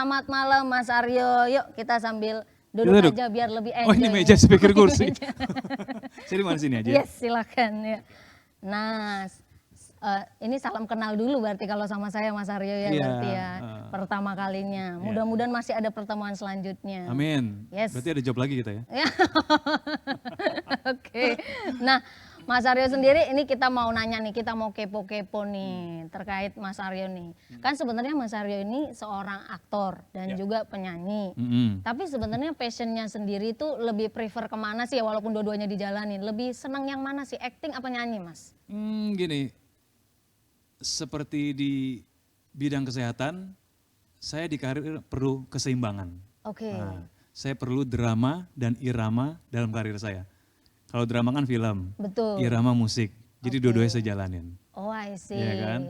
Selamat malam Mas Aryo. Yuk kita sambil duduk aja biar lebih enjoy. Oh ini meja speaker kursi. Saya di mana sini aja? Yes silakan ya. Nah ini salam kenal dulu berarti kalau sama saya Mas Aryo ya berarti ya. Pertama kalinya. Mudah-mudahan masih ada pertemuan selanjutnya. Amin. Yes. Berarti ada job lagi kita ya. Oke. Nah Mas Aryo sendiri ini kita mau nanya nih, kita mau kepo-kepo nih terkait Mas Aryo nih. Kan sebenarnya Mas Aryo ini seorang aktor dan juga penyanyi. Tapi sebenarnya passionnya sendiri itu lebih prefer kemana sih ya walaupun dua-duanya dijalanin. Lebih senang yang mana sih, acting apa nyanyi Mas? Gini, seperti di bidang kesehatan, saya di karir perlu keseimbangan. Oke. Nah, saya perlu drama dan irama dalam karir saya. Kalau drama kan film, betul. Irama musik. Jadi dua-duanya saya jalanin. Oh I see. Iya kan?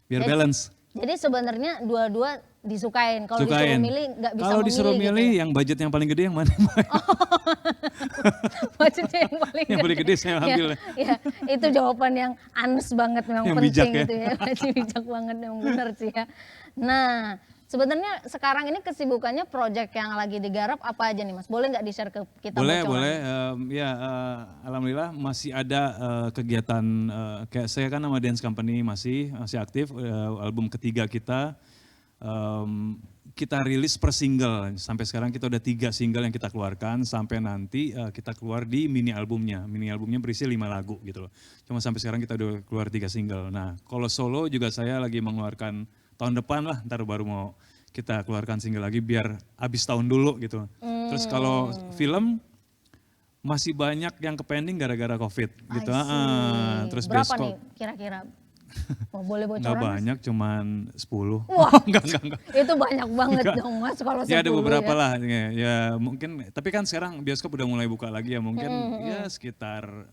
Biar balance. Jadi sebenarnya dua-dua disukain. Kalau disuruh milih nggak bisa memilih. Kalau disuruh milih gitu. Yang budget yang paling gede yang mana? Budgetnya yang paling gede. Yang paling gede saya ambil. Ya, itu jawaban yang honest banget memang yang penting bijak, ya? itu ya. Masih bijak banget memang benar sih ya. Nah sebenarnya sekarang ini kesibukannya project yang lagi digarap apa aja nih Mas? Boleh nggak di-share ke kita? Boleh. Alhamdulillah masih ada kegiatan kayak saya kan sama Dance Company masih aktif. Album ketiga kita kita rilis per single. Sampai sekarang kita udah 3 single yang kita keluarkan. Sampai nanti kita keluar di mini albumnya. Mini albumnya berisi 5 lagu gitu loh. Cuma sampai sekarang kita udah keluar 3 single. Nah kalau solo juga saya lagi mengeluarkan tahun depan lah, ntar baru mau kita keluarkan single lagi biar habis tahun dulu gitu. Terus kalau film masih banyak yang pending gara-gara COVID gitu. Terus berapa bioskop. nih kira-kira? Oh, boleh bocoran? Nggak banyak, cuman 10. Wah, enggak. Itu banyak banget dong Mas kalau 10 ya. Ada beberapa lah, ya mungkin. Tapi kan sekarang bioskop udah mulai buka lagi ya mungkin ya sekitar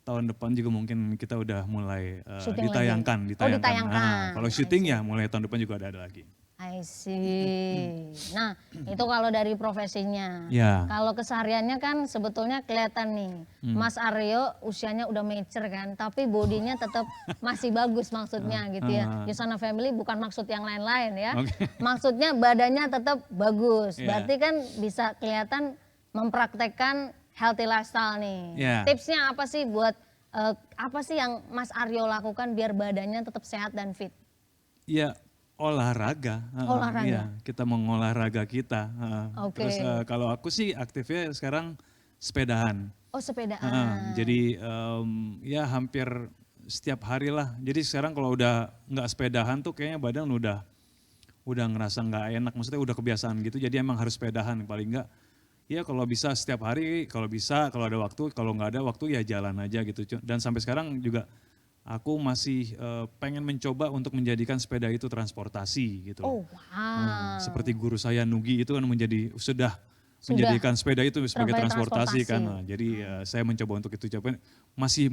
tahun depan juga mungkin kita udah mulai ditayangkan. Kalau syuting ya mulai tahun depan juga ada lagi. I see. Nah itu kalau dari profesinya. Ya. Kalau kesehariannya kan sebetulnya kelihatan nih. Mas Aryo usianya udah mature kan. Tapi bodinya tetap masih bagus maksudnya gitu ya. Yusana Family bukan maksud yang lain-lain ya. Okay. Maksudnya badannya tetap bagus. Berarti kan bisa kelihatan mempraktekkan healthy lifestyle nih. Tipsnya apa sih buat apa sih yang Mas Aryo lakukan biar badannya tetap sehat dan fit? Ya olahraga. Ya, kita mengolahraga kita. Terus kalau aku sih aktifnya sekarang sepedahan. Oh sepedaan. Jadi ya hampir setiap hari lah. Jadi sekarang kalau udah nggak sepedahan tuh kayaknya badan udah ngerasa nggak enak. Maksudnya udah kebiasaan gitu. Jadi emang harus sepedahan paling nggak. Ya kalau bisa setiap hari, kalau bisa, kalau ada waktu, kalau nggak ada waktu ya jalan aja gitu. Dan sampai sekarang juga aku masih pengen mencoba untuk menjadikan sepeda itu transportasi gitu. Oh wow. Seperti guru saya Nugi itu kan sudah menjadikan sepeda itu sebagai transportasi kan. Nah, jadi saya mencoba untuk itu coba. Masih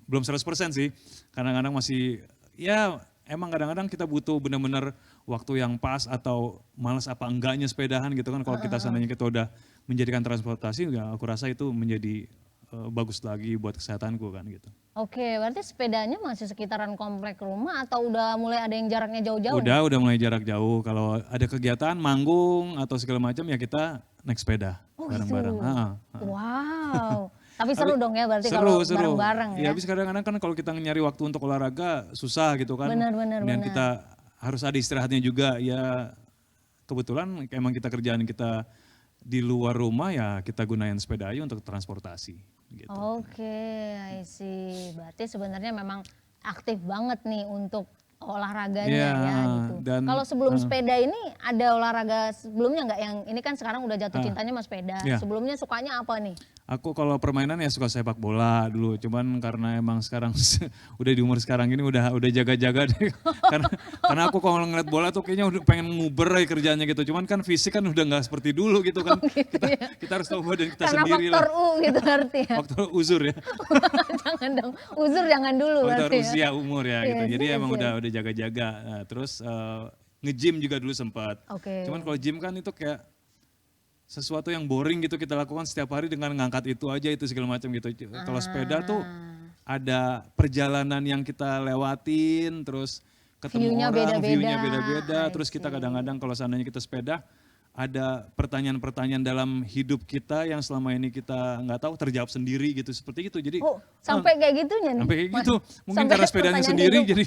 belum 100% sih. Kadang-kadang masih ya emang kadang-kadang kita butuh benar-benar waktu yang pas atau malas apa enggaknya sepedahan gitu kan. Kalau kita seandainya kita udah menjadikan transportasi, ya aku rasa itu menjadi bagus lagi buat kesehatanku kan gitu. Oke, berarti sepedanya masih sekitaran komplek rumah atau udah mulai ada yang jaraknya jauh-jauh? Udah mulai jarak jauh. Kalau ada kegiatan manggung atau segala macam ya kita naik sepeda bareng-bareng. Gitu. Wow. Tapi seru dong ya berarti kalau bareng-bareng ya. Ya habis kadang-kadang kan kalau kita nyari waktu untuk olahraga susah gitu kan. Benar. Dan kita harus ada istirahatnya juga ya. Kebetulan emang kerjaan kita di luar rumah ya kita gunain sepeda aja untuk transportasi. Gitu. Oke, I see. Berarti sebenarnya memang aktif banget nih untuk olahraganya ya gitu. Kalau sebelum sepeda ini ada olahraga sebelumnya nggak yang ini kan sekarang udah jatuh cintanya sama sepeda. Sebelumnya sukanya apa nih? Aku kalau permainan ya suka sepak bola dulu, cuman karena emang sekarang udah di umur sekarang ini udah jaga-jaga deh. karena aku kalau ngeliat bola tuh kayaknya udah pengen nguber aja kerjanya gitu. Cuman kan fisik kan udah nggak seperti dulu gitu kan. Kita harus tahu badan kita sendiri lah. Karena faktor U gitu berarti ya. Faktor uzur ya. Jangan dong, uzur jangan dulu faktor berarti usia umur ya gitu. Jadi emang udah jaga-jaga. Nah, terus nge-gym juga dulu sempat. Cuman kalau gym kan itu kayak sesuatu yang boring gitu kita lakukan setiap hari dengan ngangkat itu aja itu segala macam gitu. Kalau sepeda tuh ada perjalanan yang kita lewatin, terus ketemu View-nya orang, beda-beda. view-nya beda-beda. I Terus kita see. kadang-kadang kalau seandainya kita sepeda, ada pertanyaan-pertanyaan dalam hidup kita yang selama ini kita nggak tahu terjawab sendiri gitu, seperti itu. Jadi Oh, sampai kayak gitunya nih. sampai kayak gitu. Mungkin Sampai karena sepedanya pertanyaan sendiri hidup. jadi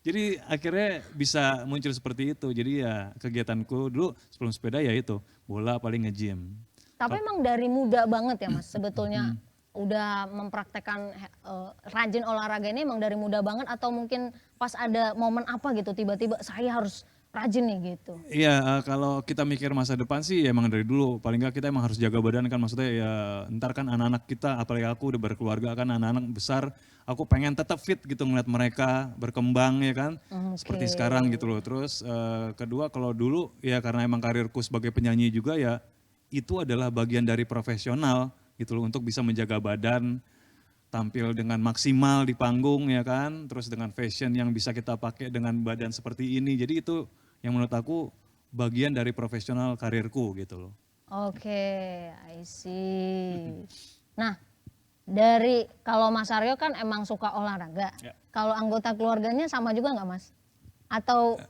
jadi akhirnya bisa muncul seperti itu. Jadi ya kegiatanku dulu sebelum sepeda ya itu, bola paling nge-gym. Tapi emang dari muda banget ya Mas sebetulnya udah mempraktekkan rajin olahraga ini emang dari muda banget atau mungkin pas ada momen apa gitu tiba-tiba saya harus rajin nih gitu. Iya, kalau kita mikir masa depan sih ya emang dari dulu. Paling nggak kita emang harus jaga badan kan, maksudnya ya ntar kan anak-anak kita, apalagi aku udah berkeluarga kan anak-anak besar, aku pengen tetap fit gitu ngeliat mereka berkembang ya kan, seperti sekarang gitu loh. Terus kedua kalau dulu ya karena emang karirku sebagai penyanyi juga ya itu adalah bagian dari profesional gitu loh untuk bisa menjaga badan, tampil dengan maksimal di panggung ya kan, terus dengan fashion yang bisa kita pakai dengan badan seperti ini. Jadi itu yang menurut aku bagian dari profesional karirku gitu loh. Oke, I see. Nah, dari kalau Mas Aryo kan emang suka olahraga. Ya. Kalau anggota keluarganya sama juga nggak Mas? Atau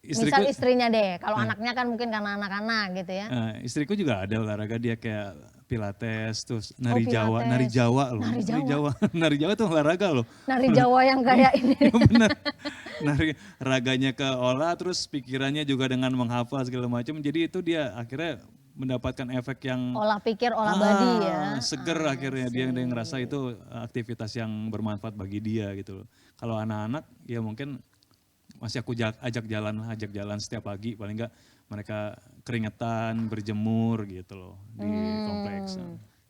misal Istriku, istrinya deh, kalau anaknya kan mungkin karena anak-anak gitu ya. istriku juga ada olahraga, dia kayak pilates, terus nari Oh, Jawa, pilates. nari Jawa loh. Nari Jawa. Nari Jawa tuh olahraga loh. Nari Jawa yang kayak ini. Iya benar. Nari raganya ke olah, terus pikirannya juga dengan menghafal segala macam. Jadi itu dia akhirnya mendapatkan efek yang Olah pikir, olah body ya. seger akhirnya dia ngerasa itu aktivitas yang bermanfaat bagi dia gitu loh. Kalau anak-anak ya mungkin masih aku ajak jalan setiap pagi, paling enggak mereka keringetan, berjemur gitu loh di kompleks.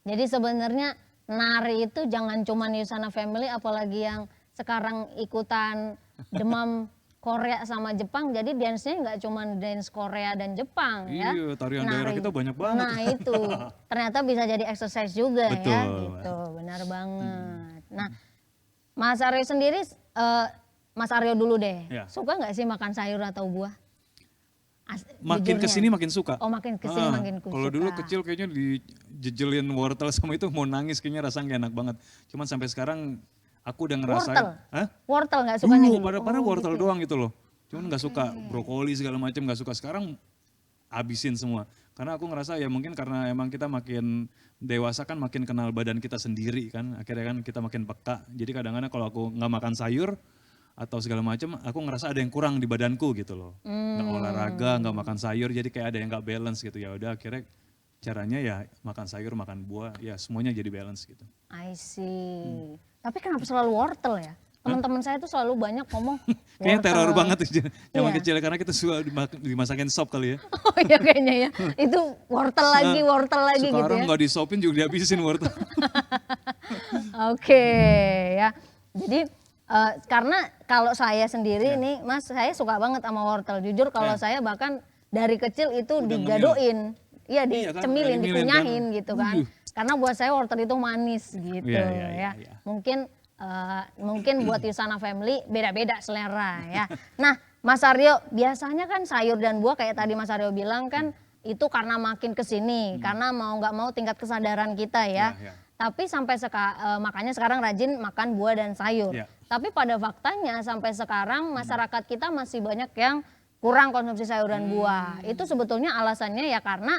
Jadi sebenarnya nari itu jangan cuma Yusana Family, apalagi yang sekarang ikutan demam Korea sama Jepang, jadi dance-nya nggak cuma dance Korea dan Jepang ya. Iya, tarian daerah Nari. kita banyak banget. Nah itu, ternyata bisa jadi exercise juga ya Betul. gitu, benar banget. Nah Mas Aryo sendiri, Mas Aryo dulu deh, Ya. suka nggak sih makan sayur atau buah? Makin Jujurnya. kesini makin suka. Oh makin kesini makin Kalau suka. dulu kecil kayaknya dijejelin wortel sama itu mau nangis, kayaknya rasanya gak enak banget. Cuman sampai sekarang aku udah ngerasain. Wortel? Hah? Wortel nggak sukanya Dulu gitu? pada wortel doang gitu loh. Cuman gak suka brokoli segala macam, gak suka. Sekarang habisin semua. Karena aku ngerasa ya mungkin karena emang kita makin dewasa kan makin kenal badan kita sendiri kan. Akhirnya kan kita makin peka. Jadi kadang-kadang kalau aku nggak makan sayur atau segala macam, aku ngerasa ada yang kurang di badanku gitu loh. Nggak olahraga, nggak makan sayur, jadi kayak ada yang nggak balance gitu. Ya udah akhirnya caranya ya makan sayur, makan buah, ya semuanya jadi balance gitu. I see. Tapi kenapa selalu wortel ya? Teman-teman saya tuh selalu banyak ngomong Kayaknya teror wortel. banget zaman Iya. kecil karena kita suka dimasakin sop kali ya. Oh iya kayaknya ya. Itu wortel lagi gitu Sekarang ya. nggak disopin juga dihabisin wortel. Oke ya. Jadi karena kalau saya sendiri nih Mas, saya suka banget sama wortel. Jujur kalau saya bahkan dari kecil itu Udah digadoin. Iya Iya kan, dicemilin, diminum dikunyahin kan. gitu kan. Karena buat saya wortel itu manis gitu Iya. ya. Mungkin buat Yusana Family beda-beda selera ya. Nah Mas Aryo biasanya kan sayur dan buah kayak tadi Mas Aryo bilang kan itu karena makin kesini. Karena mau nggak mau tingkat kesadaran kita ya. Iya. Tapi sampai makanya sekarang rajin makan buah dan sayur. Iya. Tapi pada faktanya sampai sekarang masyarakat kita masih banyak yang kurang konsumsi sayur dan buah. Itu sebetulnya alasannya ya karena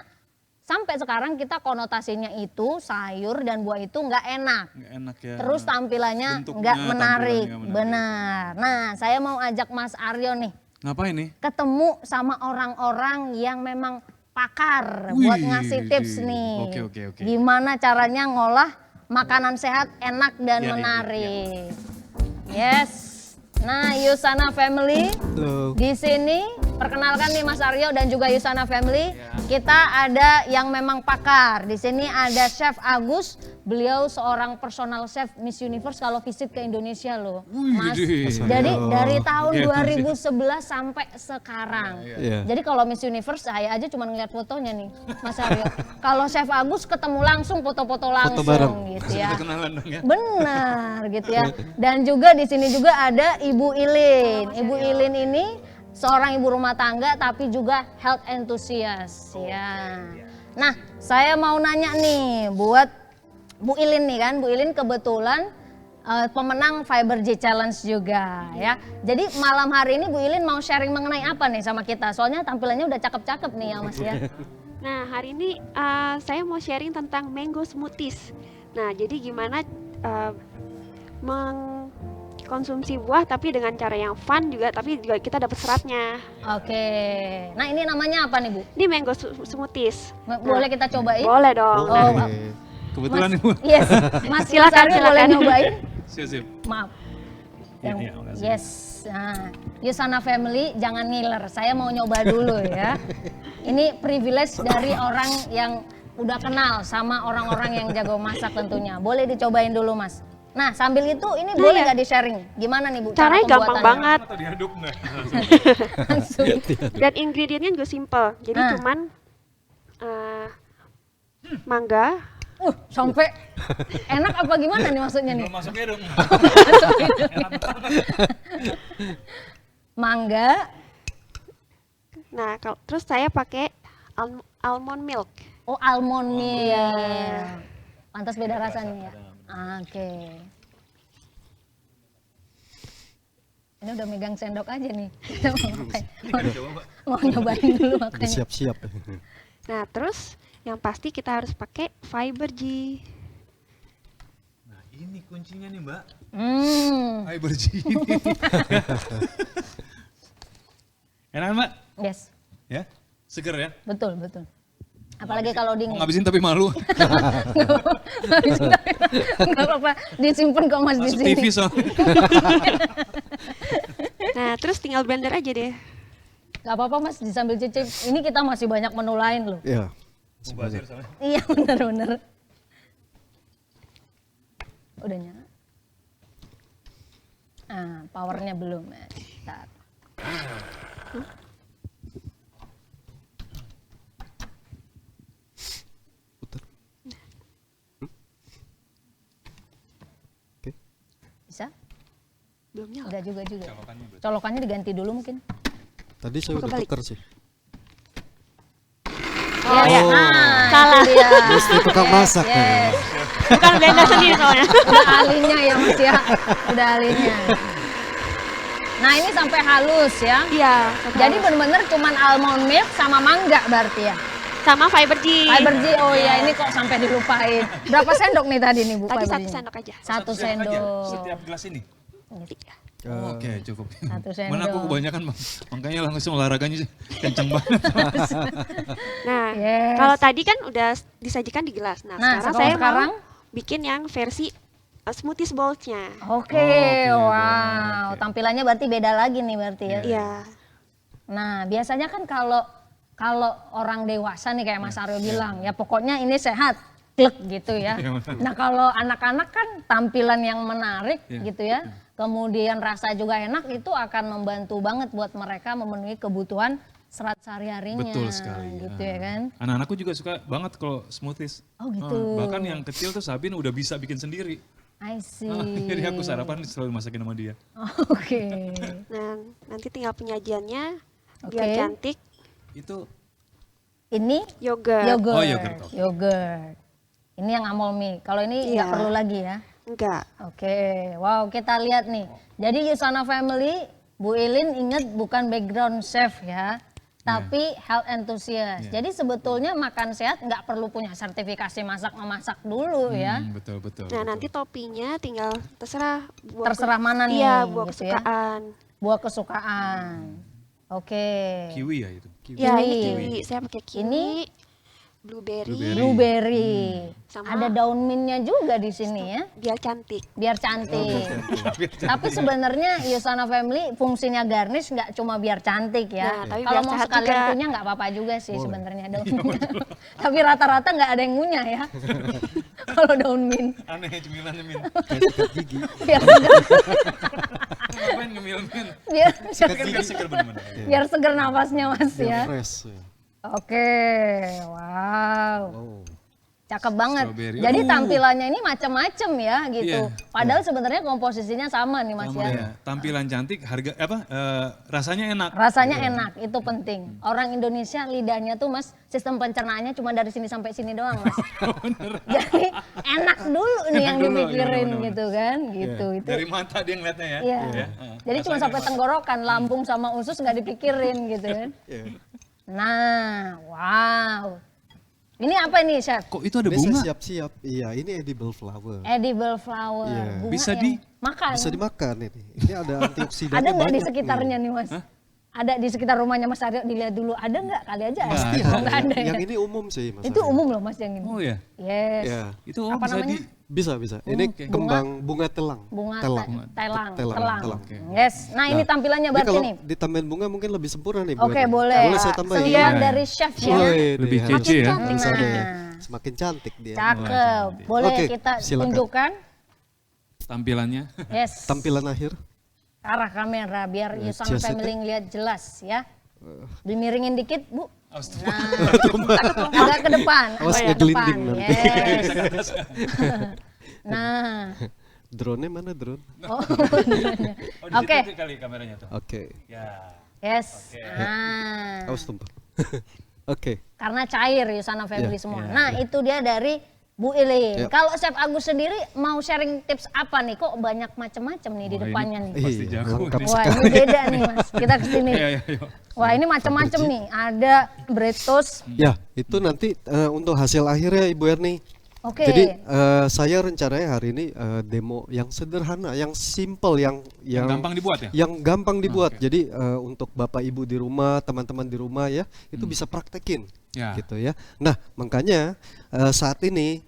sampai sekarang kita konotasinya itu sayur dan buah itu nggak enak. Nggak enak ya. Terus tampilannya Bentuknya, nggak menarik. tampilannya menarik. Benar. Nah saya mau ajak Mas Aryo nih Ngapain nih? ketemu sama orang-orang yang memang pakar Wih, buat ngasih tips nih. Oke. Gimana caranya ngolah makanan sehat, enak dan Iya, menarik. Yes. Nah, Yusana Family di sini perkenalkan nih Mas Aryo dan juga Yusana Family. Kita ada yang memang pakar. Di sini ada Chef Agus. Beliau seorang personal chef Miss Universe kalau visit ke Indonesia loh. Wih, Mas. gede. Jadi dari tahun Oke, 2011 sampai sekarang. Iya. Jadi kalau Miss Universe saya aja cuma ngeliat fotonya nih, Mas Aryo. Kalau Chef Agus ketemu langsung, foto-foto langsung bareng. gitu ya. Udah kenalan dong ya. Benar gitu ya. Dan juga di sini juga ada Ibu Ilin. Ibu Ilin ini seorang ibu rumah tangga tapi juga health enthusiast ya. Nah, saya mau nanya nih buat Bu Ilin nih kan. Bu Ilin kebetulan pemenang Fiber G Challenge juga ya. Jadi malam hari ini Bu Ilin mau sharing mengenai apa nih sama kita? Soalnya tampilannya udah cakep-cakep nih ya Mas ya. Nah, hari ini saya mau sharing tentang mango smoothies. Nah, jadi gimana mengkonsumsi buah tapi dengan cara yang fun juga, tapi juga kita dapat seratnya. Oke. Nah, ini namanya apa nih Bu? Ini mango smoothies. Boleh kita cobain? Boleh dong. Oh, Kebetulan Mas, Ibu. yes. Mas Silakan, Aryo boleh silakan. nyobain? Sip. Maaf. Iya, makasih. Yes. Nah, Yusana Family jangan ngiler. Saya mau nyoba dulu ya. Ini privilege dari orang yang udah kenal sama orang-orang yang jago masak tentunya. Boleh dicobain dulu Mas. Nah sambil itu ini boleh nggak di-sharing? Gimana nih Bu? cara Caranya gampang pembuatannya? banget. Atau diaduk nggak? Langsung. Dan ingredientnya juga simple. Jadi Nah. cuman mangga, Sampai enak apa gimana nih maksudnya nih? Belum masuknya dong. Mangga. nah terus saya pakai almond milk. Oh almond milk. Pantas beda rasanya ya. Oke. Ini udah megang sendok aja nih. Kita mau ngapain? Mau nyobain dulu makanya. Siap-siap. Nah terus yang pasti kita harus pakai Fiber G. Nah ini kuncinya nih Mbak. Hmm. Ini. Enak Mbak? Yes. Ya? Seger ya? Betul. Apalagi kalau Mau dingin. ngabisin tapi malu. Enggak apa-apa, disimpan kok Mas di Masuk sini. TV soalnya. Nah terus tinggal blender aja deh. Gak apa-apa Mas, disambil cicip. Ini kita masih banyak menu lain loh. Iya. Mubazir soalnya. Iya bener. Udah nyala. Ah, powernya belum ya. Bentar. Putar. Oke. Bisa? Belum nyala. Enggak juga. Colokannya diganti dulu mungkin. Tadi saya udah Kebalik. tuker sih. Oh ya, Salah. Itu dia. Mesti tukang masak kan. Yes. bukan blender sendiri soalnya. Udah ahlinya ya Mas ya. Udah ahlinya. Nah ini sampai halus ya. Iya. Jadi bener-bener cuman almond milk sama mangga berarti ya. sama Fiber G. Fiber G, oh iya ini kok sampai dilupain. Berapa sendok nih tadi nih Bu? Tadi Fiber 1 G-nya? sendok aja. Satu Setiap aja, sendok. Setiap gelas ini? Tiga. Oke cukup. Satu sendok. Mana aku kebanyakan Bang. Makanya langsung olahraganya sih kenceng banget. Nah, Yes. kalau tadi kan udah disajikan di gelas. Nah, Nah, sekarang setelah saya sekarang? mau bikin yang versi smoothies bowls-nya. Oke, wow. oke. Tampilannya berarti beda lagi nih berarti ya. Iya. Nah, biasanya kan kalau orang dewasa nih kayak Mas Aryo bilang, ya pokoknya ini sehat, klek gitu ya. Iya, benar. Nah, kalau anak-anak kan tampilan yang menarik Iya. gitu ya. Kemudian rasa juga enak, itu akan membantu banget buat mereka memenuhi kebutuhan serat sehari-harinya. Betul sekali. Gitu ya kan. Anak-anakku juga suka banget kalau smoothies. Oh gitu. Bahkan yang kecil tuh Sabin udah bisa bikin sendiri. I see. Jadi aku sarapan selalu masakin sama dia. Oke. Nah, nanti tinggal penyajiannya biar Oke. cantik. Itu Ini Yogurt. yogurt. Oh, yogurt, oke. Yogurt. Ini yang amol milk. Kalau ini nggak Iya. perlu lagi ya. Enggak. Oke, wow kita lihat nih. Jadi Yusana Family, Bu Ilin inget bukan background chef ya, tapi health enthusiast. Iya. Jadi sebetulnya makan sehat nggak perlu punya sertifikasi masak-memasak dulu ya. betul. Nah, nanti toppingnya tinggal terserah buah Terserah mana nih, Iya, buah gitu ya. kesukaan. Buah kesukaan. Oke. Kiwi ya itu. Ya, ini Kiwi. kiwi. Saya pakai kiwi. Ini Blueberry. Blueberry. Sama- Ada daun mintnya juga di sini ya. Biar cantik. Biar cantik. Tapi sebenarnya Yusana Family fungsinya garnish nggak cuma biar cantik ya. Nah, tapi Kalau biar mau sehat sekalian juga. punya nggak apa-apa juga sih sebenarnya daunnya. Tapi rata-rata nggak ada yang ngunyah ya. Kalau daun mint. Aneh cemilannya Min. Kayak sikat gigi. Biar seger, Ngapain ngemil Min? biar, Kan gak seger bener-bener. biar seger nafasnya mas Biar ya. fresh. Ya. Oke, wow. Oh. Cakep banget. Strawberry. Jadi Aduh. tampilannya ini macam-macam ya gitu. Iya. Padahal sebenarnya komposisinya sama nih Mas Sama ya. ya. Tampilan cantik, harga rasanya enak. Rasanya enak, itu penting. Orang Indonesia lidahnya tuh Mas, sistem pencernaannya cuma dari sini sampai sini doang Mas. Jadi enak dulu nih yang dulu, dipikirin bener-bener. gitu kan, Iya. gitu. Itu. Dari mata dia ngeliatnya ya. Iya. Iya. Jadi cuma sampai tenggorokan, lambung sama usus nggak dipikirin gitu kan. Iya. Nah, wow. Ini apa ini Chef? Kok itu ada Ini saya bunga? siap-siap. Iya, ini edible flower. Edible flower. Iya. Bunga Bisa yang makan. Bisa dimakan ini. Ini ada antioksidannya Ada nggak di banyak sekitarnya nih Mas? Ada di sekitar rumahnya Mas Aryo, dilihat dulu. Ada nggak? Kali aja. Nggak Pasti Oh, ada. nggak ada ya? Yang ini umum sih Mas. Itu Aryo. umum loh Mas yang ini. Oh ya. Yes. Iya. Itu Apa bisa namanya? Bisa. Ini oke. kembang bunga telang. Bunga telang. telang. Telang. Oke. Yes. Nah, ini tampilannya Ini berarti kalau nih. ditambahin bunga mungkin lebih sempurna nih. Oke, buatnya. boleh. Boleh saya tambahin. Selian Iya. dari chef ya. Wih, Lebih dia kece ya. harus ada ya. Nah. Semakin cantik dia. Cakep. Boleh Oke, kita silakan. tunjukkan? Tampilannya. Yes. Tampilan akhir. Arah kamera biar Ya, Yusan just Family ngeliat jelas ya. Dimiringin dikit, Bu. Astaga. Nah, agak ke depan. Awas agak ke ngegelinding depan. nanti. Yes. Nah. Drone-nya mana drone? Oh, Oh, di Oke. situ kali kameranya tuh. Oke. Ya. Yes. Oke. Nah. Awas tumpah. Oke. Karena cair Yusana Family Iya, semua. iya, Nah, itu dia dari Bu Ilin. Iya. Kalau Chef Agus sendiri mau sharing tips apa nih? Kok banyak macam-macam nih di Wah, ini depannya nih? pasti Iya, jago lengkap nih. Wah, ini beda nih Mas. Kita kesini. Iya, iya, iya. Wah, ini macam-macam nih. Ada bread toast. Ya, itu nanti untuk hasil akhirnya Ibu Erni. Oke. Jadi saya rencananya hari ini demo yang sederhana, yang simple, yang Gampang dibuat ya? yang gampang dibuat. Jadi untuk Bapak Ibu di rumah, teman-teman di rumah ya, itu bisa praktekin. Ya. Gitu ya. Nah, makanya saat ini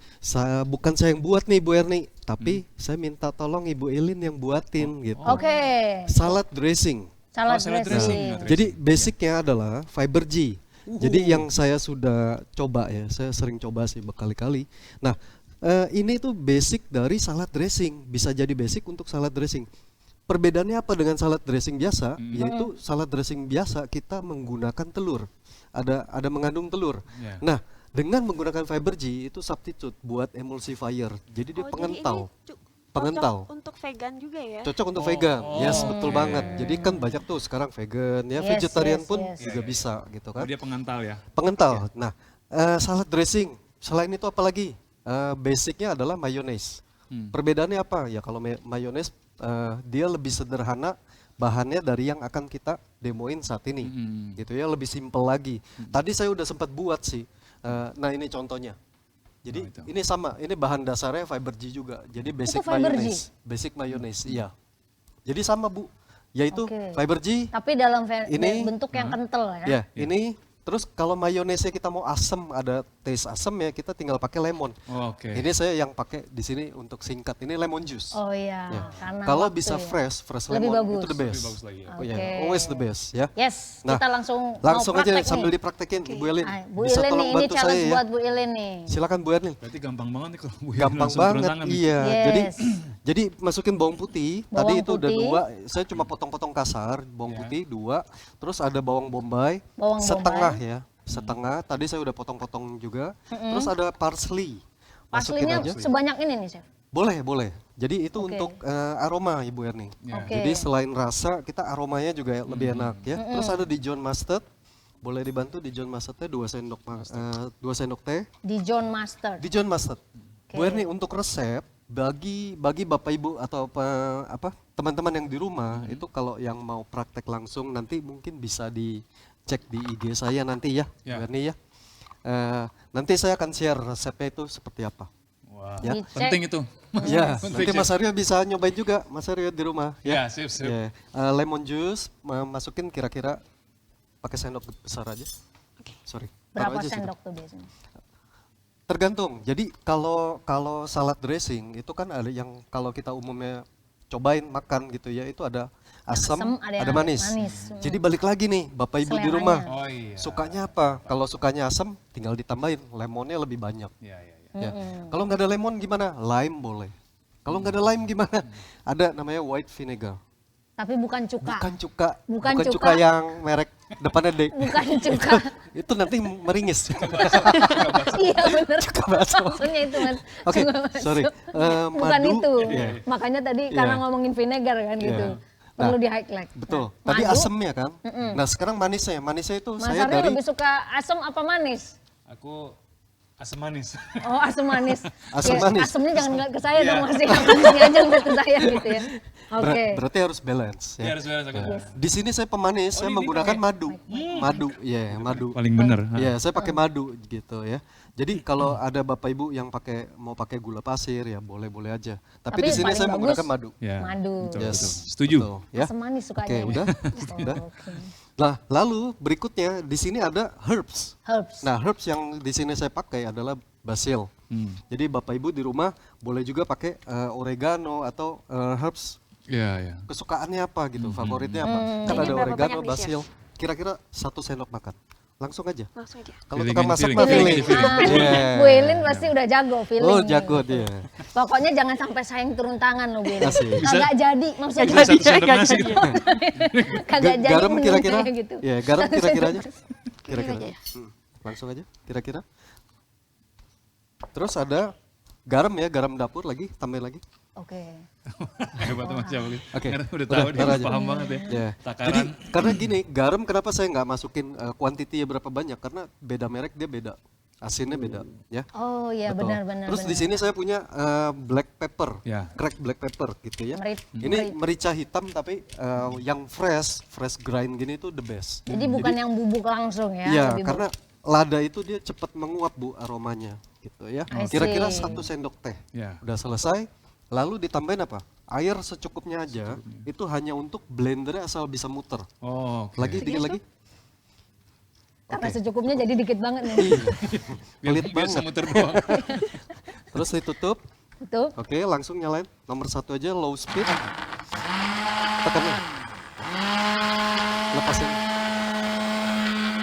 bukan saya yang buat nih Bu Erni, tapi saya minta tolong Ibu Elin yang buatin gitu. Oke. Salad dressing. Salad salad dressing. dressing. Jadi basicnya adalah fiber G. Jadi yang saya sudah coba ya, saya sering coba sih berkali-kali. Nah, ini tuh basic dari salad dressing, bisa jadi basic untuk salad dressing. Perbedaannya apa dengan salad dressing biasa? Yaitu salad dressing biasa kita menggunakan telur, ada mengandung telur. Ya. Nah, dengan menggunakan fiber G itu substitute buat emulsifier, jadi dia pengental. Pengental. Cocok untuk vegan juga ya. Cocok untuk vegan, yes betul oke. banget. Jadi kan banyak tuh sekarang vegan, ya Yes, vegetarian yes, pun yes. juga bisa gitu Oh, kan. dia pengental ya? Pengental. Nah, salad dressing. Selain itu apa lagi? Basicnya adalah mayonnaise. Perbedaannya apa? Ya kalau mayonnaise dia lebih sederhana bahannya dari yang akan kita demoin saat ini, gitu ya, lebih simple lagi. Tadi saya udah sempat buat sih. Nah ini contohnya. Jadi itu. ini sama, ini bahan dasarnya fiber G juga. Jadi basic fiber G? mayonnaise, basic mayonnaise, iya. Jadi sama Bu, yaitu Oke. fiber G. Tapi dalam Ini- bentuk yang kental ya. Ya, ini terus kalau mayonesnya kita mau asem, ada taste asem ya, kita tinggal pakai lemon. Oh, oke. Ini saya yang pakai di sini untuk singkat, ini lemon juice. Oh iya, Ya. karena Kalau waktu bisa ya. fresh Lebih lemon bagus. itu the best. Lebih bagus lagi ya. Oh ya, Oke. always the best ya. Yes, Nah, kita langsung Langsung mau aja praktek sambil nih. dipraktekin Bu Elin. Ah, Bu Bisa Ilin tolong nih, ini bantu challenge saya ya. buat Bu Ilin nih. Silakan Bu Elin. Berarti gampang banget nih kalau Bu Elin Gampang langsung turun banget, tangan nih. iya. Yes. Jadi masukin bawang putih. Bawang Tadi itu udah putih. 2, saya cuma potong-potong kasar. Bawang Ya. putih 2, terus ada bawang bombay, Bawang setengah bombay. ya, setengah. Tadi saya udah potong-potong juga. Terus ada parsley. Masukin Parsley-nya aja. sebanyak ini nih, Chef. Boleh. Jadi itu Oke. untuk aroma Ibu Erni. Ya. Oke. Jadi selain rasa, kita aromanya juga lebih enak ya. Terus ada Dijon mustard. Boleh dibantu Dijon mustardnya 2 sendok teh. Dijon mustard. Dijon mustard. Oke. Bu Erni, untuk resep bagi Bapak Ibu atau teman-teman yang di rumah itu kalau yang mau praktek langsung nanti mungkin bisa dicek di IG saya nanti ya, Ya. Bu Erni ya. Nanti saya akan share resepnya itu seperti apa. Wah, Ya. Dicek. penting itu. Ya, Penting, nanti Chef. Mas Aryo bisa nyobain juga, Mas Aryo di rumah. Ya, sip. Ya. Lemon juice masukin kira-kira pakai sendok besar aja. Sorry. taruh Berapa aja situ. sendok tuh biasanya? Tergantung. Jadi kalau salad dressing itu kan ada yang kalau kita umumnya cobain makan gitu ya, itu ada asam, Asam, ada yang ada manis. manis. Jadi balik lagi nih, Bapak Ibu di Seleranya. rumah. Oh iya. Sukanya apa? Kalau sukanya asam tinggal ditambahin lemonnya lebih banyak. Iya, iya, iya. Ya. Kalau nggak ada lemon gimana? Lime boleh. Kalau nggak ada lime gimana? Ada namanya white vinegar. Tapi bukan cuka. Bukan cuka. Bukan Bukan cuka. cuka yang merek depannya D. Bukan cuka. Itu nanti meringis. Iya bener. Cuka bakso. Maksudnya itu Mas. Oke, Cuka bakso. sorry. Bukan Madu. itu. Iya. Makanya tadi Iya. karena ngomongin vinegar kan gitu. Iya. Perlu Nah, di highlight. Betul. Nah, Tadi madu, asemnya kan. Nah sekarang manisnya. Manisnya itu Mas saya Aryo dari lebih suka asam apa manis? Aku asam manis. Oh asam manis. Asam Ya, manis. Asamnya jangan ke saya dong Mas, yang manisnya aja ngeliat ke saya gitu ya. Oke. Berarti harus balance. Iya, Ya. harus beres aku. Di sini saya pemanis, saya ini menggunakan pakai. madu. Madu, ya madu. Paling bener. Ya, saya pakai madu gitu ya. Jadi kalau ada Bapak Ibu yang mau pakai gula pasir ya boleh-boleh aja. Tapi di sini paling saya bagus menggunakan madu. Ya, Madu. betul, Yes. betul. Setuju. Betul, ya. Asam manis sukanya. Oke, ya? udah. Oh, Udah. oke. Nah, lalu berikutnya di sini ada herbs. Herbs. Nah, herbs yang di sini saya pakai adalah basil. Jadi Bapak Ibu di rumah boleh juga pakai oregano atau herbs Iya, iya. kesukaannya apa gitu, favoritnya apa. Kan Ini ada berapa oregano, banyak nih, Chef? basil. Kira-kira 1 sendok makan. Langsung aja. Langsung aja. Kalau Feeling tukang and masak feeling. mah Feeling feeling. and Ah, Yeah. Bu Elin pasti udah jago feeling. Oh, nih, jago gitu. dia. Pokoknya jangan sampai sayang turun tangan loh Bu Elin. Asik. Kagak jadi maksudnya. Bisa satu sendok nasi. Kagak jadi Garam menu kira-kira? saya gitu. Ya, garam Satu kira-kira aja. sendok. Kira-kira. aja ya? Langsung aja, kira-kira. Terus ada garam ya, garam dapur lagi, tambahin lagi. Oke. Hebat Mas Syafri. Oke. Udah tahu dia taruh aja. paham banget ya. Ya. Takaran. Jadi karena gini, garam kenapa saya nggak masukin kuantitinya berapa banyak? Karena beda merek dia beda, asinnya beda, ya. Oh iya Betul. benar-benar. Terus di sini saya punya black pepper, Ya. cracked black pepper gitu ya. Merit- Ini merica hitam tapi yang fresh grind gini itu the best. Jadi bukan yang bubuk langsung ya. Iya, lebih karena lada itu dia cepat menguap Bu aromanya gitu ya. I Kira-kira see. 1 sendok teh. Ya. Udah selesai. Lalu ditambahin apa? Air secukupnya aja. Itu hanya untuk blendernya asal bisa muter. Oh, oke. Lagi dikit lagi. karena secukupnya jadi dikit banget nih. Pelit Biar banget. semuter doang. Terus ditutup. Itu. Oke, langsung nyalain. Nomor 1 aja low speed. Tekanin. Lepasin.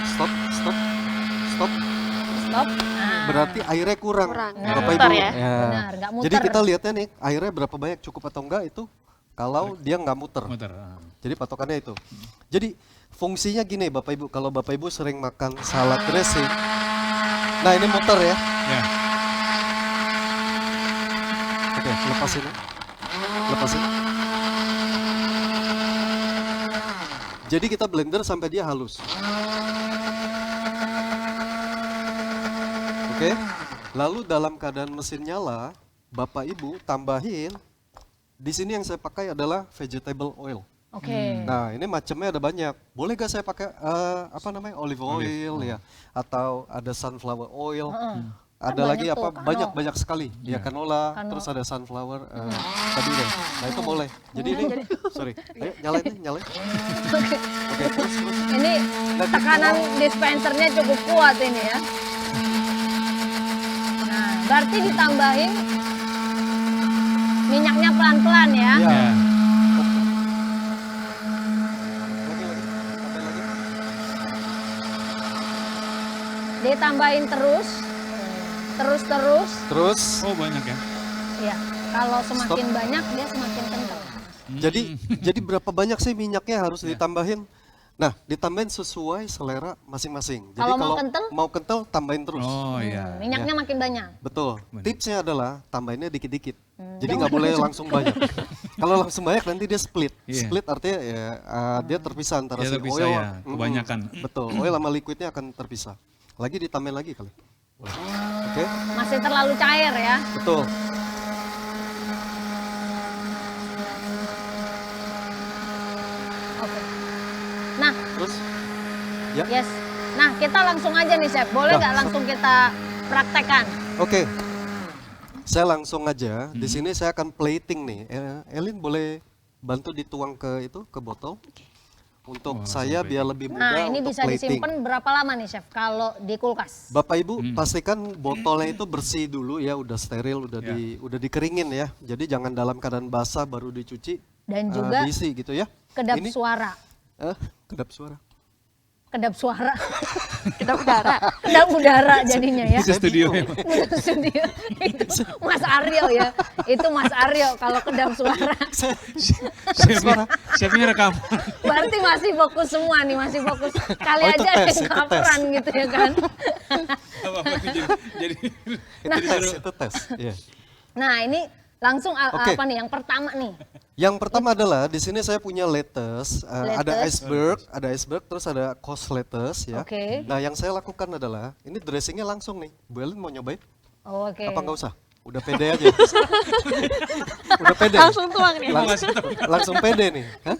Stop, stop, stop. Stop. Nah, Berarti airnya kurang. Kurang. Bapak Muter Ibu. ya? Benar, nggak muter. Jadi kita lihatnya nih airnya berapa banyak, cukup atau enggak itu kalau dia nggak muter. Muter. ah. Jadi patokannya itu. Jadi fungsinya gini Bapak Ibu, kalau Bapak Ibu sering makan salad dressing. Nah, ini muter ya. Ya. Oke, lepasin ya. Lepasin. Jadi kita blender sampai dia halus. Oke. Lalu dalam keadaan mesin nyala, Bapak Ibu tambahin. Di sini yang saya pakai adalah vegetable oil. Oke. Nah, ini macamnya ada banyak. Boleh gak saya pakai apa namanya olive oil ya, atau ada sunflower oil. Ada Kan lagi banyak apa? tuh, Banyak sekali. Ya canola, terus ada sunflower tadi deh. Nah, itu boleh. Jadi ini sorry. Ayo nyalain nih, nyalain. Oke, terus. Ini tekanan dispensernya cukup kuat ini ya. Nah, berarti ditambahin minyaknya pelan-pelan ya. Ya. Ya. Lagi. Tambah lagi. Ditambahin terus. Terus. Terus Oh, banyak ya. Ya, kalau semakin banyak dia semakin kental. jadi berapa banyak sih minyaknya harus ditambahin? Nah, ditambahin sesuai selera masing-masing. Jadi Kalau mau kental? tambahin terus. Oh, iya. Minyaknya makin banyak. Betul. Tipsnya adalah tambahinnya dikit-dikit. Jadi nggak boleh langsung banyak. Kalau langsung banyak nanti dia split. Iya. Split artinya ya dia terpisah antara Dia si terpisah oil. ya, kebanyakan. Betul. Oil sama liquidnya akan terpisah. Lagi ditambahin lagi kali. Boleh. Oke. Masih terlalu cair ya. Betul. Oke. Nah, Terus ya. yes. Nah, kita langsung aja nih, Chef. Boleh Nah, nggak langsung kita praktekkan? Oke. Saya langsung aja. Di sini saya akan plating nih. Elin boleh bantu dituang ke botol. Untuk saya biar lebih mudah Nah, ini untuk bisa plating. disimpan berapa lama nih, Chef? Kalau di kulkas? Bapak Ibu pastikan botolnya itu bersih dulu ya, udah steril, udah dikeringin ya. Jadi jangan dalam keadaan basah baru dicuci. Dan juga diisi gitu ya. kedap Ini suara. kedap suara. kedap suara, Kedap udara. kedap udara jadinya ya. Itu studio. Bukan studio. Itu Mas Aryo ya. Itu Mas Aryo kalau kedap suara. Chefnya rekam. Berarti masih fokus semua nih, masih fokus. Kali Oh, itu aja ada tes, yang itu kaperan gitu ya kan. Apa-apa jadi Itu tes. Iya. Nah ini langsung Oke. apa nih yang pertama nih? Yang pertama adalah di sini saya punya lettuce, ada Lettuce. iceberg, terus ada coast lettuce ya. Oke. Nah yang saya lakukan adalah ini dressingnya langsung nih. Bu Elin mau nyobain? Oh, oke. Apa nggak usah? Udah pede aja. Udah pede. Langsung tuang nih. Langsung pede nih. Hah?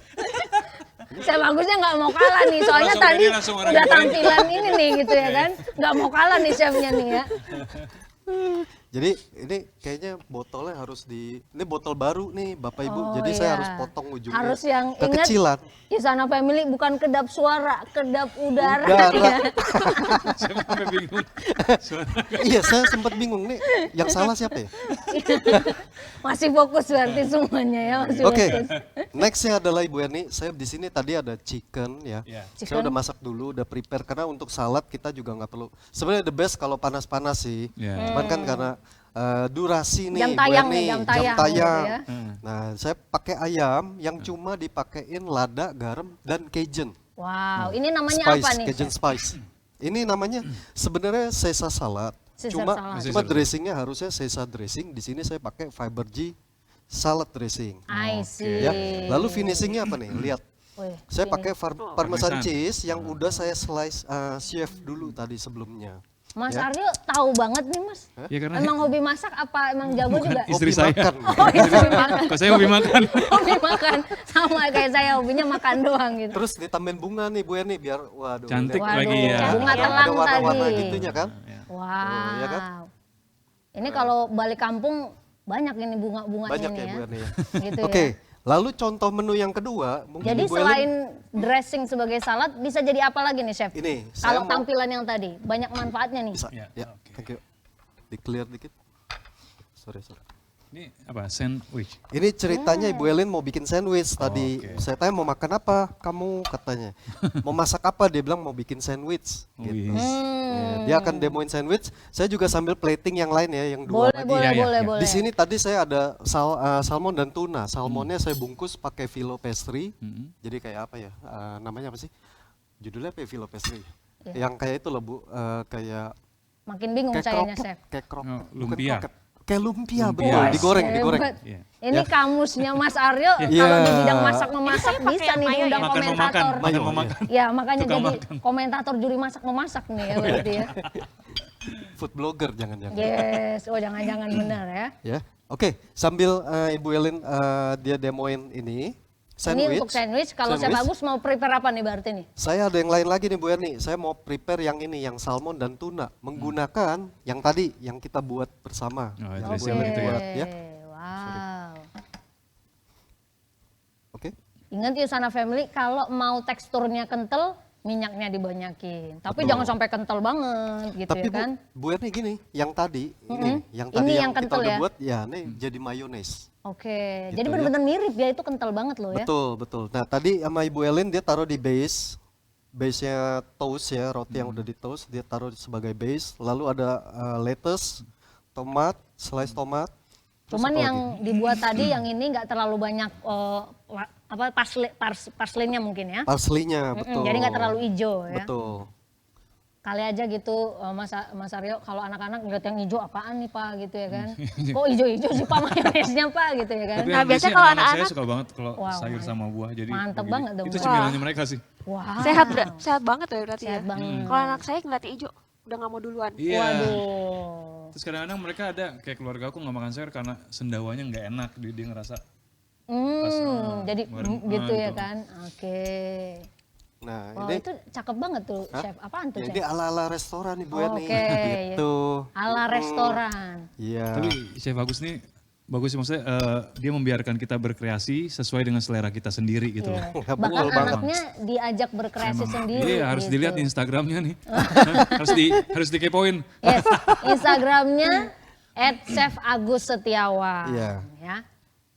Saya bagusnya nggak mau kalah nih, soalnya Langsung tadi pede, langsung orang udah yang paling- tampilan ini nih gitu ya kan. Nggak mau kalah nih chefnya nih ya. Jadi ini kayaknya botolnya harus ini botol baru nih Bapak Ibu. Oh, Jadi saya iya. harus potong ujungnya. Harus yang ingat kekecilan. Isana Family bukan kedap suara, kedap udara. Udara. Ya. Saya sampai bingung. Iya, saya sempat bingung nih. Yang salah siapa ya? Masih fokus berarti semuanya ya, masih Oke, fokus. nextnya adalah Ibu Yani. Saya di sini tadi ada chicken ya. Ya. Saya Chicken. udah masak dulu, udah prepare karena untuk salad kita juga nggak perlu. Sebenarnya the best kalau panas-panas sih. Ya. Cuman kan karena durasi nih, Jam Bu tayang Yani, nih, jam tayang gitu ya. Nah, saya pakai ayam yang cuma dipakein lada, garam, dan Cajun. Wow, ini namanya Spice, apa nih? Cajun spice. Ini namanya sebenarnya Caesar salad. Caesar Cuma salad. cuma dressingnya harusnya Caesar dressing. Di sini saya pakai Fabergé salad dressing. I see. Ya. Lalu finishingnya apa nih? Lihat. Wih, Saya ini. pakai parmesan Parmesan. cheese yang udah saya slice chef dulu tadi sebelumnya. Mas Ya. Aryo tahu banget nih Mas. Ya karena Emang hobi masak apa emang jago juga? istri Hobi saya. makan. Oh, itu hobi makan. Kok saya hobi makan? Hobi makan. Sama kayak saya, hobinya makan doang gitu. Terus ditambahin bunga nih Bu Yani biar waduh. Cantik lihat. lagi ya. Bunga Ada telang warna-warna tadi. gitunya kan? Wow. ya kan? Ini kalau balik kampung banyak ini bunga-bunganya Banyak nih ya ya. Bu Yani ya. Gitu Oke, ya. lalu contoh menu yang kedua mungkin Jadi Bu Elin- selain dressing sebagai salad bisa jadi apa lagi nih chef? Ini, saya Kalau mau- tampilan yang tadi banyak manfaatnya nih. bisa. Ya, Ya, oke. thank you. Di clear dikit. Sorry. Ini apa? Sandwich. Ini ceritanya Ibu Elin mau bikin sandwich tadi. oke. Saya tanya mau makan apa? Kamu katanya. Mau masak apa? Dia bilang mau bikin sandwich. Gitu. Wih. Ya, dia akan demoin sandwich. Saya juga sambil plating yang lain ya, yang dua Boleh, lagi. boleh, Ya, ya, boleh, ya. boleh. Di sini tadi saya ada salmon dan tuna. Salmonnya saya bungkus pakai filo pastry. Jadi kayak apa ya? Namanya apa sih? Judulnya apa ya, filo pastry? Iya. Yang kayak itu loh Bu, kayak Makin bingung kayak sayanya kroket, chef. kayak kroket. Oh, Bukan lumpia. kroket. Kayak lumpia, Lumpia. betul. Wah, Digoreng, Hebat. digoreng. Iya. Ini kamusnya Mas Aryo Iya. kalau di bidang masak-memasak Ini saya bisa pakai nih mayo ya? diundang Makan memakan, komentator. makan Mayo, memakan. Ya makanya Tukang jadi makan. komentator juri masak-memasak nih ya berarti ya. Food blogger jangan-jangan. Yes, oh jangan-jangan benar ya. Ya, oke. Sambil Ibu Elin dia demoin ini sandwich. Ini untuk sandwich, kalau saya bagus mau prepare apa nih berarti nih? Saya ada yang lain lagi nih Bu Erni. Saya mau prepare yang ini, yang salmon dan tuna, menggunakan yang tadi yang kita buat bersama. Oh, Yang dressing Bu Elin itu ya. buat, ya. Wow. Oke. Ingat ya Sana Family, kalau mau teksturnya kental, minyaknya dibanyakin. Tapi Betul. jangan sampai kental banget gitu Tapi ya kan. Bu Erni gini, yang tadi ini, yang Ini tadi yang kita kental udah ya? buat, ya ini jadi mayones. Oke, Gitu jadi ya. benar-benar mirip ya, itu kental banget loh ya. Betul, betul. Nah tadi sama Ibu Elin dia taruh di base-nya toast ya, roti yang udah di toast, dia taruh sebagai base. Lalu ada lettuce, tomat, slice tomat. Terus Cuman apa yang lagi? dibuat tadi yang ini nggak terlalu banyak parsley-nya mungkin ya. Parsley-nya, betul. Jadi nggak terlalu hijau ya. Betul. Kali aja gitu Mas Aryo, kalau anak-anak ngeliat yang hijau apaan nih Pak gitu ya kan. Kok hijau-hijau sih Pak mayonesnya Pak gitu ya kan. Tapi Nah, yang biasanya biasanya kalau anak-anak saya anak-anak- suka banget kalau Wow, sayur sama buah. Jadi mantep begini. banget dong, Itu Mbak. cemilannya mereka sih. Wah. Sehat banget ya berarti Sehat ya. banget. Kalau anak saya ngeliat hijau udah nggak mau duluan. Iya. Waduh. Terus kadang-kadang mereka ada kayak keluarga aku nggak makan sayur karena sendawanya nggak enak. Dia ngerasa Jadi bareng- gitu ya gitu. kan. Oke. Nah Wow, ini itu cakep banget tuh Hah? chef. Apaan tuh ya, chef? ini ala-ala restoran nih Bu Erni. Oke. Gitu. Ala restoran. Iya. Tapi Chef Agus nih bagus sih maksudnya dia membiarkan kita berkreasi sesuai dengan selera kita sendiri gitu loh. Iya. Ya, Bahkan betul banget. anaknya diajak berkreasi sendiri. Iya harus gitu. dilihat di Instagramnya nih. harus dikepoin. Yes, Instagramnya @chef_agus_setiawan. Iya. Ya.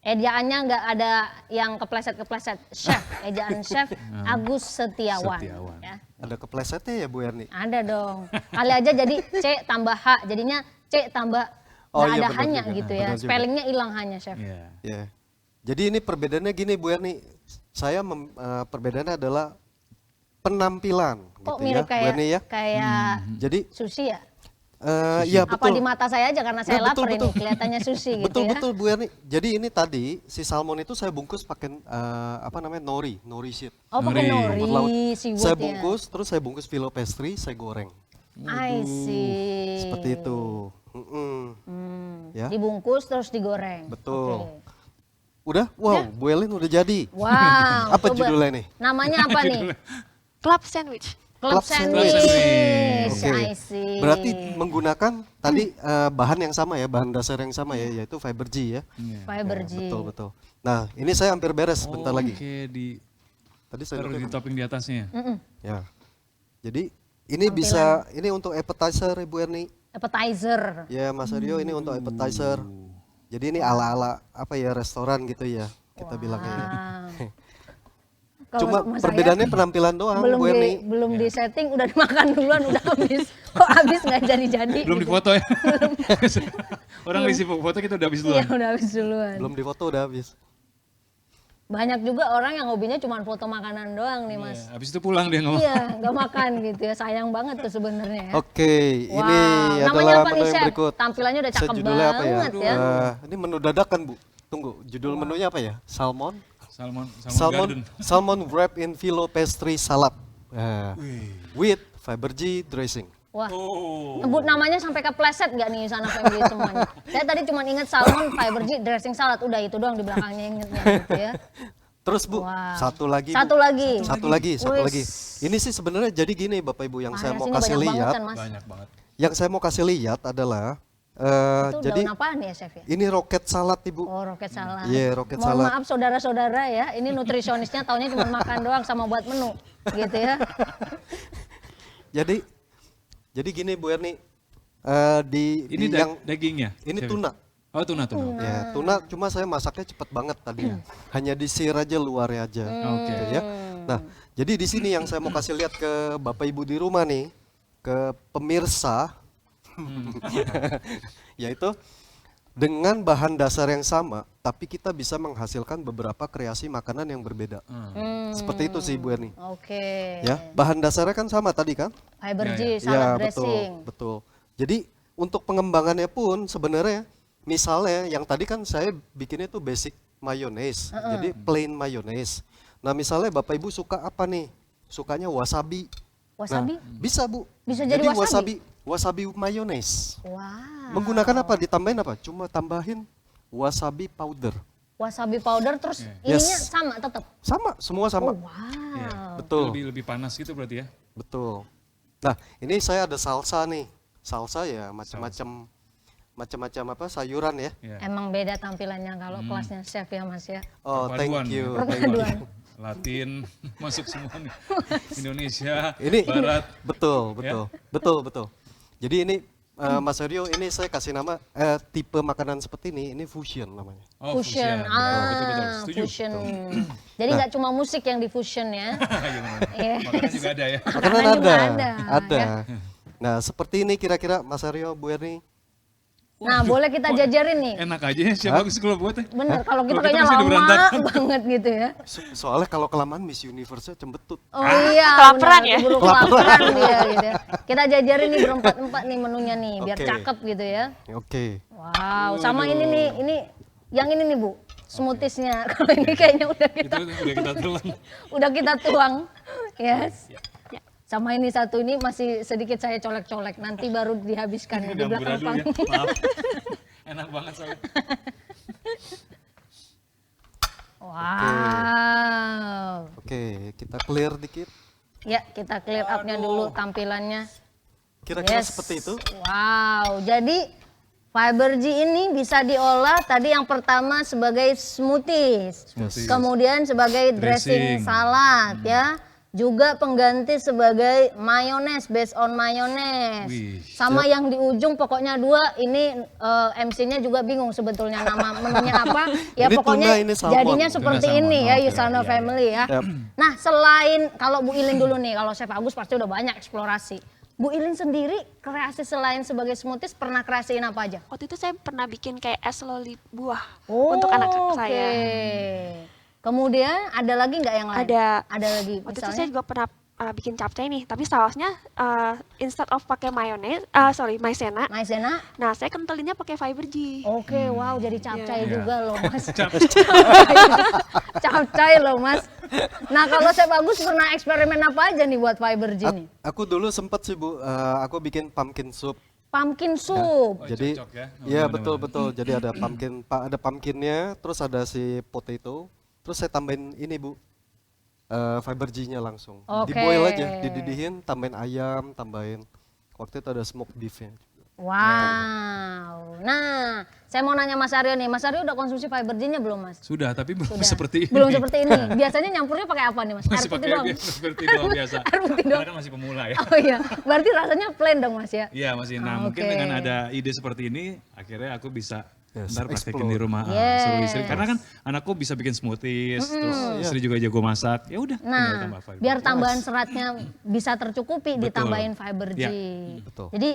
Ejaannya nggak ada yang kepleset-kepleset. Chef, ejaan Chef Agus Setiawan. Setiawan. Ya. Ada keplesetnya ya Bu Erni? Ada dong. Kali aja jadi C tambah H, jadinya C tambah Oh nggak iya, ada benar hanya juga. gitu ya. Benar juga. Spellingnya hilang hanya, Chef. Iya. Ya. Jadi ini perbedaannya gini Bu Erni. Saya perbedaannya adalah penampilan Kok gitu mirip ya, Bu Erni ya. kayak Jadi sushi ya? ya Apa betul. di mata saya aja karena saya Nah, betul, lapar betul. ini kelihatannya sushi gitu Betul ya. betul Bu Erni. Jadi ini tadi si salmon itu saya bungkus pakai apa namanya nori sheet. Oh pakai Nori. Rumput laut. nori, seafood Saya ya. bungkus, terus saya bungkus filo pastry, saya goreng. I see. Seperti itu. Ya. Dibungkus terus digoreng. Betul. Oke. Udah? Wow, Bu Elin udah jadi. Wow. Apa coba. judulnya nih? Namanya apa nih? Club sandwich. Club Club sandwich. sandwich. Oke. I see. Berarti menggunakan tadi bahan yang sama ya, bahan dasar yang sama ya, yaitu fiber G ya. Fiber Ya, G. betul betul. Nah, ini saya hampir beres sebentar lagi. Oke, Tadi saya taruh di lupa. topping di atasnya. Ya. Jadi ini bisa ini untuk appetizer Ibu Erni. Appetizer. Ya Mas Aryo ini untuk appetizer. Jadi ini ala-ala apa ya restoran gitu ya kita bilangnya. ya. Wow. Cuma Kalau Mas perbedaannya Arya penampilan doang belum Bu Erni. belum di setting udah dimakan duluan udah habis. Kok habis nggak jadi-jadi? Belum gitu. difoto ya. Orang ngisi foto kita udah habis Iya duluan. udah habis duluan. Belum difoto udah habis. Banyak juga orang yang hobinya cuma foto makanan doang nih Mas. Iya, habis itu pulang dia ngomong. Iya, nggak makan gitu ya. Sayang banget tuh sebenarnya ya. Oke, Wow. ini Namanya adalah apa nih, menu yang Chef? berikut. Tampilannya udah cakep Judulnya apa ya? banget ya. Ini menu dadakan Bu. Tunggu, judul menunya apa ya? Salmon. Salmon Garden. Salmon wrap in filo pastry salad. With fiber G dressing. Wah, Oh. sebut namanya sampai kepleset nggak nih sana family semuanya? Saya tadi cuma inget salmon, fiber G, dressing salad. Udah itu doang di belakangnya ingetnya gitu ya. Terus Bu, Wow. satu lagi. Bu. Satu lagi. Satu lagi, satu Wis. lagi. Ini sih sebenarnya jadi gini Bapak Ibu yang saya mau Variasinya kasih banyak banget lihat. kan, Mas? Banyak banget. Yang saya mau kasih lihat adalah Itu jadi daun apaan ya Chef ya? ini roket salad Ibu. Oh roket salad. Iya, roket Mohon salad. maaf saudara-saudara ya, ini nutrisionisnya taunya cuma makan doang sama buat menu gitu ya. Jadi gini Bu Erni, Ini di yang dagingnya. ini Chef? tuna. Oh, tuna. Ya, tuna cuma saya masaknya cepat banget tadinya. Hanya disir aja luarnya aja. Oke. Gitu ya. Nah, jadi di sini yang saya mau kasih lihat ke Bapak Ibu di rumah nih, ke pemirsa, yaitu dengan bahan dasar yang sama, tapi kita bisa menghasilkan beberapa kreasi makanan yang berbeda. Seperti itu sih Bu Erni. Oke. Ya, bahan dasarnya kan sama tadi kan? Fiber Ya, G, ya. salad betul, dressing. betul. Jadi untuk pengembangannya pun sebenarnya misalnya yang tadi kan saya bikinnya itu basic mayonnaise. Jadi plain mayonnaise. Nah, misalnya Bapak Ibu suka apa nih? Sukanya wasabi. Wasabi? Nah, bisa Bu. Bisa jadi wasabi mayonnaise. Wow. Menggunakan apa? Ditambahin apa? Cuma tambahin wasabi powder. Wasabi powder terus ininya Yes. sama tetap. Sama, semua sama. Oh, wow. Iya. Betul. Lebih panas gitu berarti ya. Betul. Nah, ini saya ada salsa nih. Salsa ya macam-macam apa sayuran ya. Iya. Emang beda tampilannya kalau kelasnya chef ya Mas ya. Oh, Perpaduan thank you. ya. Thank you. Perpaduan. Latin masuk semua nih. Indonesia, Ini Barat. betul, Ya? betul. Jadi ini Mas Aryo, ini saya kasih nama tipe makanan seperti ini fusion namanya. Oh, Fusion. Betul. Setuju. Fusion. Jadi nggak cuma musik yang di fusion ya. Yes. Makanan juga ada ya. Makanan juga ada. ada, ya. Nah, seperti ini kira-kira Mas Aryo, Bu Erni. Nah, boleh kita jajarin nih. Enak aja ya, siapa bagus kalau buatnya. Bener, kalau kita Kalau kita kayaknya masih udah lama berantakan. banget gitu ya. Soalnya kalau kelamaan Miss Universe-nya cembetut. Oh iya, Kelaparan benar, ya? keburu kelaparan dia gitu ya. Kita jajarin nih berempat-empat nih menunya nih, biar Oke. cakep gitu ya. Oke. Wow, sama ini nih, yang ini nih Bu, smoothiesnya. Kalau ini kayaknya udah kita Itu udah kita tulang. udah kita tuang. Yes. Sama ini satu ini masih sedikit saya colek-colek, nanti baru dihabiskan di Udah belakang murah dulu ya. panggung. Maaf. Enak banget soalnya. Wow. Oke, kita clear dikit. Ya, kita clear up-nya dulu tampilannya. Kira-kira Yes. seperti itu. Wow, jadi fiber G ini bisa diolah tadi yang pertama sebagai smoothies, kemudian sebagai dressing Dressing. salad ya, juga pengganti sebagai mayones, based on mayones. Wih. Sama yang di ujung pokoknya 2 ini MC-nya juga bingung sebetulnya nama menunya apa. Ya Ini pokoknya tuna, ini salmon. jadinya Tuna seperti salmon. ini ya Oke, Yusana iya, Family ya. Yap. Nah selain kalau Bu Ilin dulu nih, kalau Chef Agus pasti udah banyak eksplorasi. Bu Ilin sendiri kreasi selain sebagai smoothies pernah kreasiin apa aja? Waktu itu saya pernah bikin kayak es loli buah untuk anak saya. Kemudian ada lagi nggak yang lain? Ada lagi. Waktu itu Misalnya? saya juga pernah bikin capcay nih, tapi sausnya instead of pakai mayones, maizena. Maizena. Nah, saya kentelinnya pakai Fibergy. Oke, wow jadi capcay Iya. juga loh mas. Capcay loh mas. Nah kalau Chef Agus pernah eksperimen apa aja nih buat fiber G nih? Aku dulu sempet sih Bu, aku bikin pumpkin soup. Pumpkin soup. Oh, Jadi, cocok ya. iya Teman-teman. betul. Jadi ada pumpkinnya, terus ada si potato, terus saya tambahin ini Bu, Fibergy-nya langsung. Oke. Diboil aja, dididihin, tambahin ayam, tambahin. Waktu itu ada smoked beef-nya. Wow. Nah, saya mau nanya Mas Aryo nih. Mas Aryo udah konsumsi fiber G-nya belum Mas? Sudah, tapi belum Sudah. seperti ini. Belum seperti ini. Biasanya nyampurnya pakai apa nih Mas? Masih Air putih pakai doang? seperti doang biasa. Air putih Karena doang. kan masih pemula ya. Oh iya, berarti rasanya plain dong Mas ya? Iya masih. Nah mungkin Oke. dengan ada ide seperti ini, akhirnya aku bisa Yes, ntar praktekin explore. di rumah Yes. suruh istri. Karena kan anakku bisa bikin smoothies, terus istri juga jago masak. Ya udah, tinggal Nah, tambah fiber. biar tambahan seratnya bisa tercukupi, Betul. ditambahin fiber G. Ya. Betul. Jadi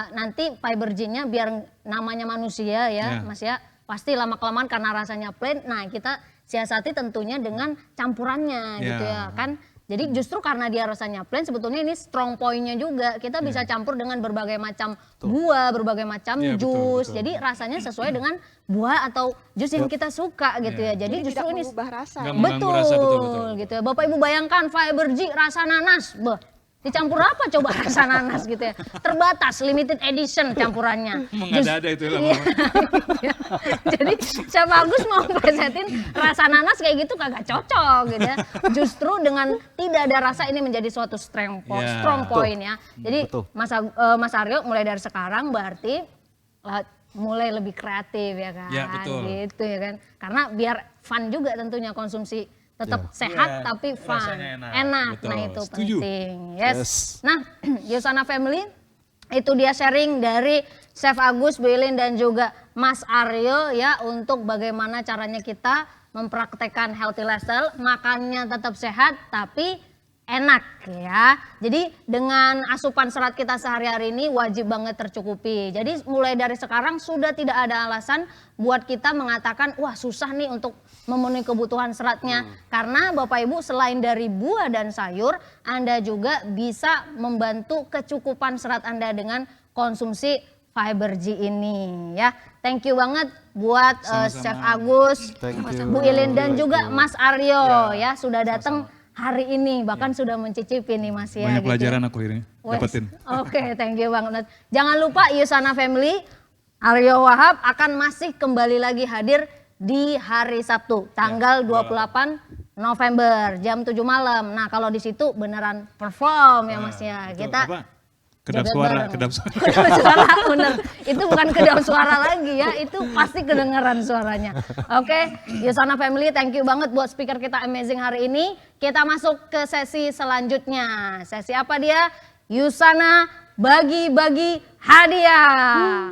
nanti fiber G-nya biar namanya manusia ya, Ya. Mas ya, pasti lama-kelamaan karena rasanya plain. Nah, kita siasati tentunya dengan campurannya gitu ya Ya. kan. Jadi justru karena dia rasanya plain, sebetulnya ini strong point-nya juga. Kita bisa campur dengan berbagai macam buah, berbagai macam Ya, betul, jus. betul. Jadi rasanya sesuai dengan buah atau jus yang kita suka gitu ya. Jadi justru Tidak ini mengubah rasa. Nggak ya. mengganggu betul, rasa, betul. gitu ya. Bapak Ibu bayangkan fiber G rasa nanas, beh. Dicampur apa coba rasa nanas gitu ya. Terbatas, limited edition campurannya. Mengada-ada itu Iya. lama-lama. Jadi Chef Agus mau presetin rasa nanas kayak gitu kagak cocok gitu ya. Justru dengan tidak ada rasa ini menjadi suatu strong Ya. point ya. Jadi Betul. Mas Aryo mulai dari sekarang berarti mulai lebih kreatif ya kan. Ya, betul. Gitu ya kan. Karena biar fun juga tentunya konsumsi tetap sehat Ya, tapi fun. rasanya enak. Betul, Nah itu setuju. penting. Yes. Yes. Nah, Yusana Family itu dia sharing dari Chef Agus, Bu Ilin dan juga Mas Aryo ya untuk bagaimana caranya kita mempraktekkan healthy lifestyle, makannya tetap sehat tapi enak ya. Jadi dengan asupan serat kita sehari-hari ini wajib banget tercukupi. Jadi mulai dari sekarang sudah tidak ada alasan buat kita mengatakan wah susah nih untuk memenuhi kebutuhan seratnya. Karena Bapak Ibu selain dari buah dan sayur, Anda juga bisa membantu kecukupan serat Anda dengan konsumsi fiber G ini ya. Thank you banget buat Sama-sama. Chef Agus, Thank you. Bu Ilin dan Thank juga you. Mas Aryo Ya, ya sudah datang hari ini bahkan sudah mencicipi nih Mas ya. Banyak gitu. pelajaran aku ini Wes. dapetin. Oke, thank you banget. Jangan lupa Yusana Family, Aryo Wahab akan masih kembali lagi hadir di hari Sabtu, tanggal 28 November, jam 7 malam. Nah kalau di situ beneran perform ya Mas ya. Itu Kita apa? Kedap joget suara, bareng. kedap suara. Kedap suara, bener. Itu bukan kedap suara lagi ya, itu pasti kedengeran suaranya. Oke, Yusana Family, thank you banget buat speaker kita amazing hari ini. Kita masuk ke sesi selanjutnya. Sesi apa dia? Yusana bagi-bagi hadiah.